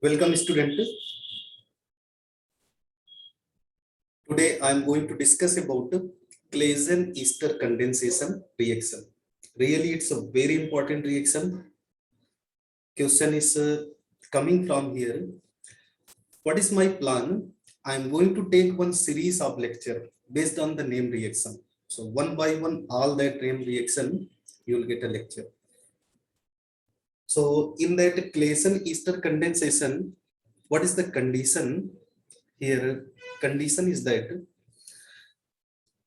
Welcome student. Today I am going to discuss about Claisen-Ester condensation reaction. Really it's a very important reaction. Question is coming from here. What is my plan? I am going to take one series of lecture based on the name reaction. So one by one all that name reaction you will get a lecture. So in that Claisen-Ester condensation, what is the condition? Here condition is that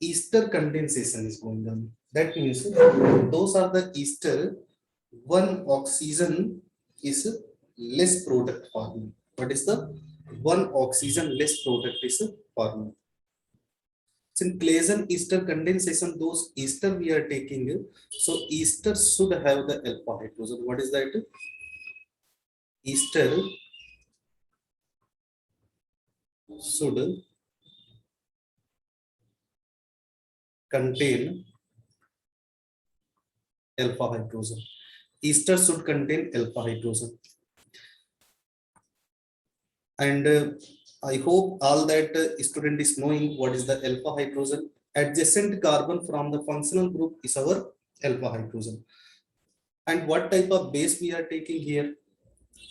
ester condensation is going on. That means those are the ester, one oxygen is less product forming. What is the one oxygen less product is forming? So in Claisen-Ester condensation, those ester we are taking, so ester should have the alpha hydrogen. What is that? Ester should contain alpha hydrogen. Ester should contain alpha hydrogen. And I hope all that student is knowing what is the alpha hydrogen. Adjacent carbon from the functional group is our alpha hydrogen. And what type of base we are taking here?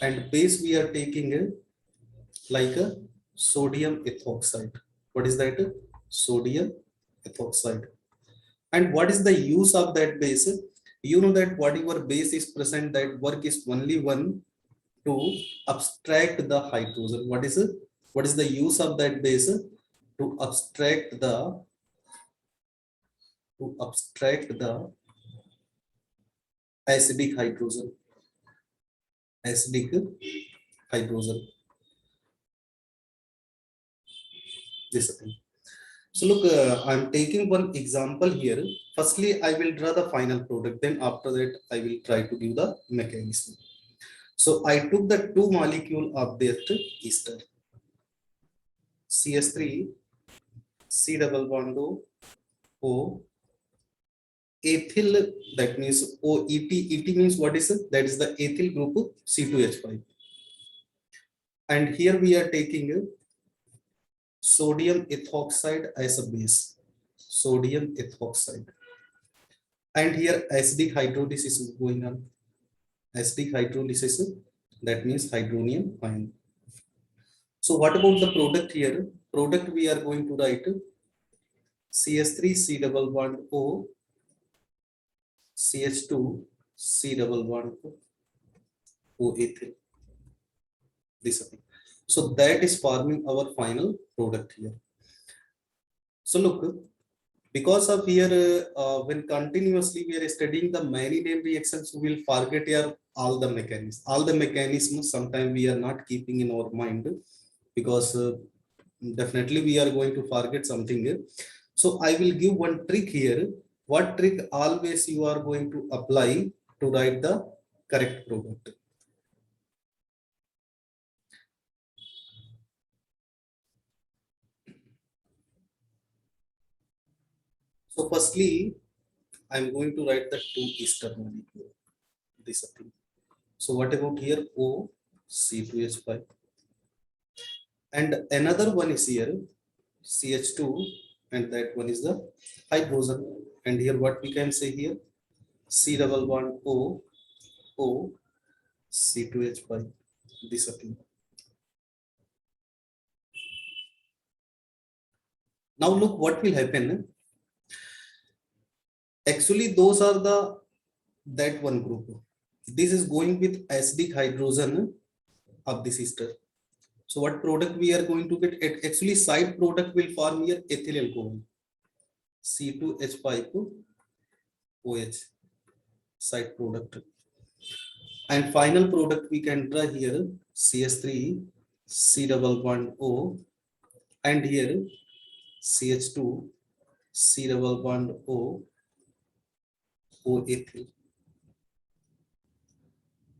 And base we are taking like a sodium ethoxide. What is that? Sodium ethoxide. And what is the use of that base? You know that whatever base is present, that work is only one to abstract the hydrogen. What is it? What is the use of that base? To abstract the acidic hydrogen. Acidic hydrogen. This thing. So look, I'm taking one example here. Firstly, I will draw the final product. Then after that, I will try to give the mechanism. So I took the two molecule of that ester. CS3, C double bond O, ethyl, that means OET. ET means what is it? That is the ethyl group C2H5. And here we are taking sodium ethoxide as a base. Sodium ethoxide. And here acidic hydrolysis is going on. Acidic hydrolysis, that means hydronium ion. So what about the product here? Product we are going to write CS3 C double bond O, CH2 C double bond O ethyl. This thing. So that is forming our final product here. So look, because of here, when continuously we are studying the many name reactions, we will forget here all the mechanisms. All the mechanisms sometimes we are not keeping in our mind, because definitely we are going to forget something here. So I will give one trick here. What trick always you are going to apply to write the correct product? So firstly, I'm going to write the two ester molecule. This thing. So what about here? O C2H5. And another one is here CH2, and that one is the hydrogen. And here what we can say here? C double bond O C2H5. This thing. Now look what will happen. Actually, those are that one group. This is going with acidic hydrogen of this ester. So what product we are going to get? It actually side product will form here ethyl alcohol. C2H5 OH side product. And final product we can draw here CS3 C double bond O, and here CH2 C double bond O ethyl.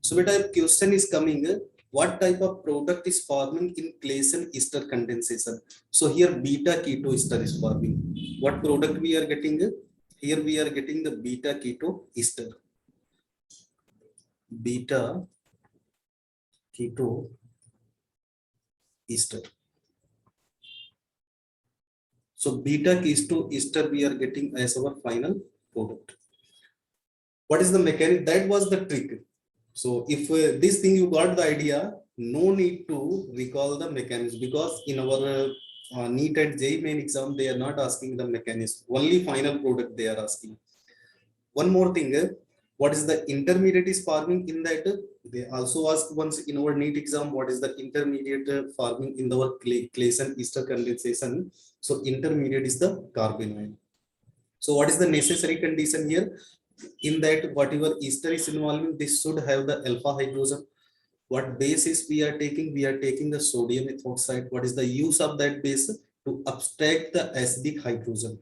So beta question is coming, what type of product is forming in Claisen-Ester condensation? So here beta keto ester is forming. What product we are getting? Here we are getting the beta keto ester. beta keto ester. So beta keto ester we are getting as our final product. What is the mechanic? That was the trick. So if this thing you got the idea, no need to recall the mechanism, because in our NEET and JEE main exam, they are not asking the mechanism. Only final product they are asking. One more thing, what is the intermediate is farming in that? They also ask once in our NEET exam, what is the intermediate farming in our Claisen ester condensation. So intermediate is the carbonyl. So what is the necessary condition here? In that whatever ester is involving, this should have the alpha hydrogen. What base is we are taking? We are taking the sodium ethoxide. What is the use of that base? To abstract the acidic hydrogen.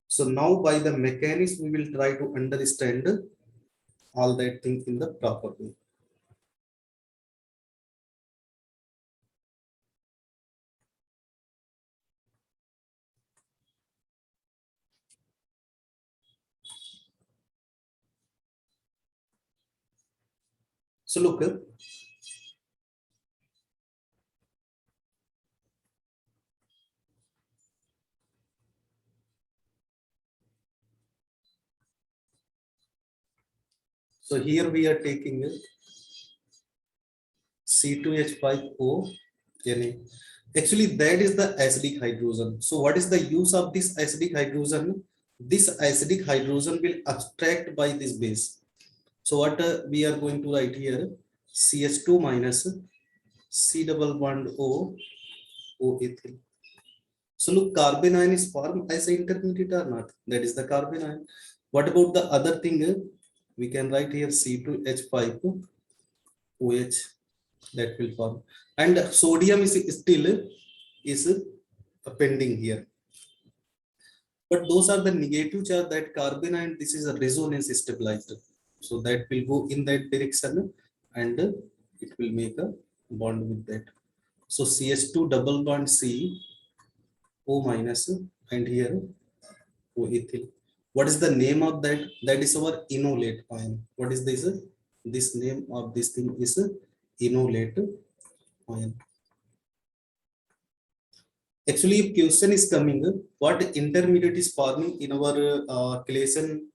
So now by the mechanism, we will try to understand all that thing in the proper way. So look, so here we are taking C2H5O Na. Actually, that is the acidic hydrogen. So what is the use of this acidic hydrogen? This acidic hydrogen will abstract by this base. So what we are going to write here? CH2 minus C double bond O, OA3. So look, carbon ion is formed as an intermediate or not? That is the carbon ion. What about the other thing? We can write here C2H5 OH, that will form. And sodium is still is pending here. But those are the negative charge that carbon ion, this is a resonance stabilized. So that will go in that direction and it will make a bond with that. So CH2 double bond C O minus and here O ethyl. What is the name of that? That is our enolate ion. What is this? This name of this thing is enolate ion. Actually, if question is coming, what intermediate is forming in our Claisen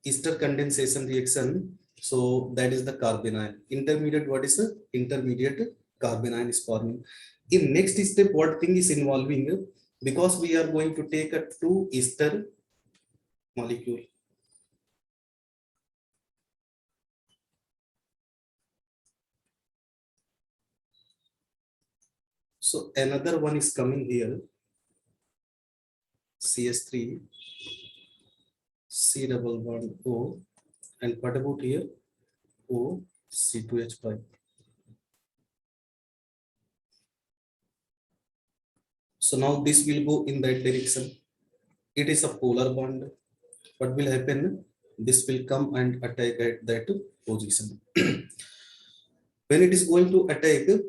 ester condensation reaction? So that is the carbon ion. Intermediate, what is intermediate carbon ion is forming. In next step, what thing is involving? Because we are going to take a two ester molecule. So another one is coming here, CS3, C double bond O, and what about here? O, C2H5. So now this will go in that direction. It is a polar bond. What will happen? This will come and attack at that position. When it is going to attack,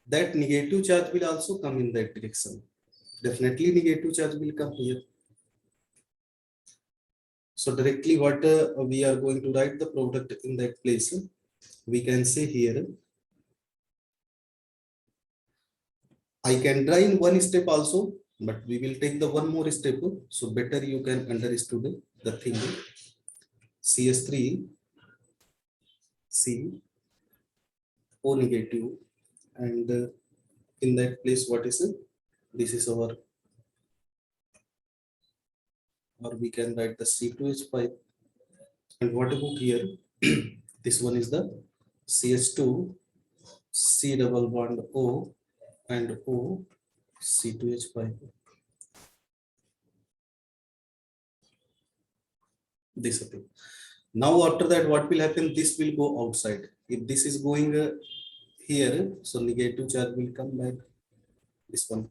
that negative charge will also come in that direction. Definitely negative charge will come here. So directly what we are going to write the product in that place, we can say here, I can try in one step also, but we will take the one more step. So better you can understand the thing. CS3, C, O negative, and in that place, what is it? This is our, or we can write the C2H5. And what about here? This one is the CH2, C double bond O, and O, C2H5. This thing. Now after that, what will happen? This will go outside. If this is going here, so negative charge will come back. This one.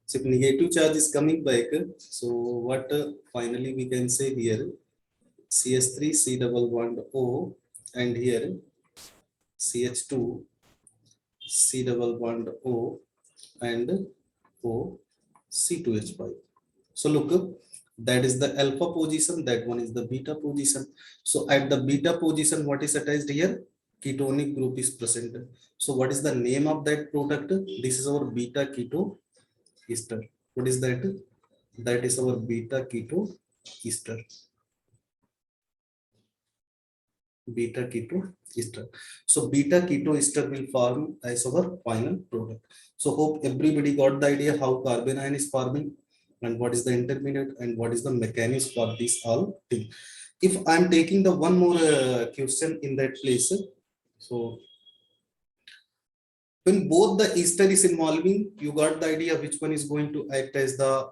So if negative charge is coming back, so what finally we can say here, CH3 C double bond O, and here CH2 C double bond O, and O, C2H5. So look, That is the alpha position, that one is the beta position. So at the beta position, what is attached here? Ketonic group is present. So what is the name of that product? This is our beta keto ester. What is that? That is our beta keto ester. Beta keto ester. So beta keto ester will form as our final product. So hope everybody got the idea how carbon ion is forming and what is the intermediate and what is the mechanism for this all thing. If I'm taking the one more question in that place, so when both the ester is involving, you got the idea which one is going to act as the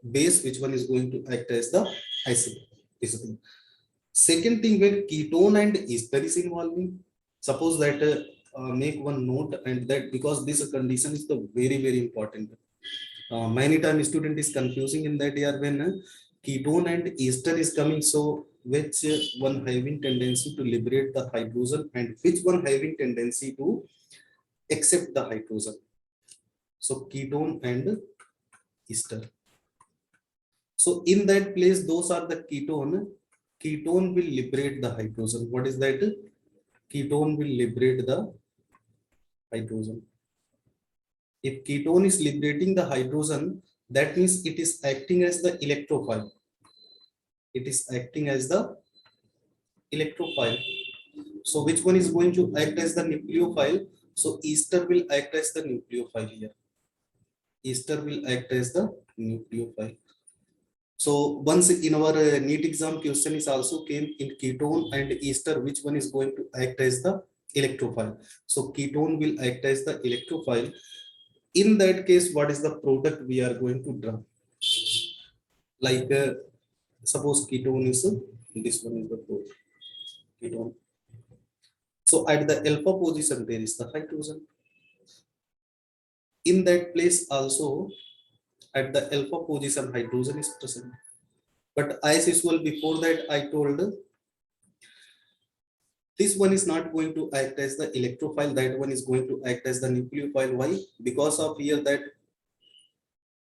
base, which one is going to act as the acid. This thing. Second thing, when ketone and ester is involving, suppose that make one note and that because this condition is the very important. Many times student is confusing in that year when ketone and ester is coming. So which one having tendency to liberate the hydrogen and which one having tendency to accept the hydrogen. So ketone and ester. So in that place, those are the ketone. Ketone will liberate the hydrogen. What is that? Ketone will liberate the hydrogen. If ketone is liberating the hydrogen, that means it is acting as the electrophile. It is acting as the electrophile. So which one is going to act as the nucleophile? So ester will act as the nucleophile here. Ester will act as the nucleophile. So once in our NEET exam question is also came in ketone and ester, which one is going to act as the electrophile? So ketone will act as the electrophile. In that case, what is the product we are going to draw? Like suppose ketone is this one is the product. Ketone. So at the alpha position, there is the hydrogen. In that place also, at the alpha position, hydrogen is present. But as usual, before that, I told this one is not going to act as the electrophile, that one is going to act as the nucleophile. Why? Because of here that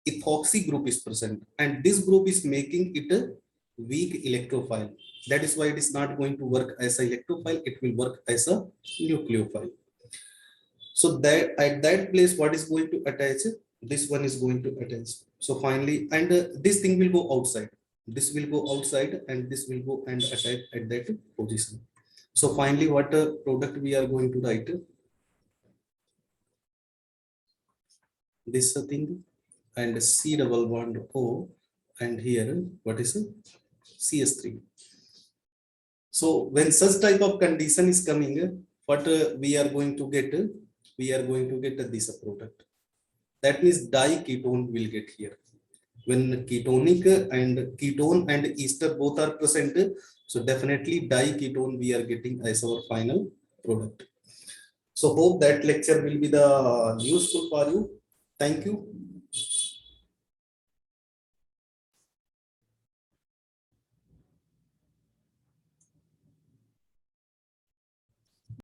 ethoxy group is present and this group is making it a weak electrophile. That is why it is not going to work as an electrophile, it will work as a nucleophile. So that at that place, what is going to attach? This one is going to attach. So finally, and this thing will go outside. This will go outside and this will go and attach at that position. So finally, what product we are going to write? This thing and C double bond O and here what is it? CS3. So when such type of condition is coming, what we are going to get? We are going to get this product. That means diketone will get here. When ketonic and ketone and ester both are present, so definitely diketone we are getting as our final product. So hope that lecture will be the useful for you. Thank you.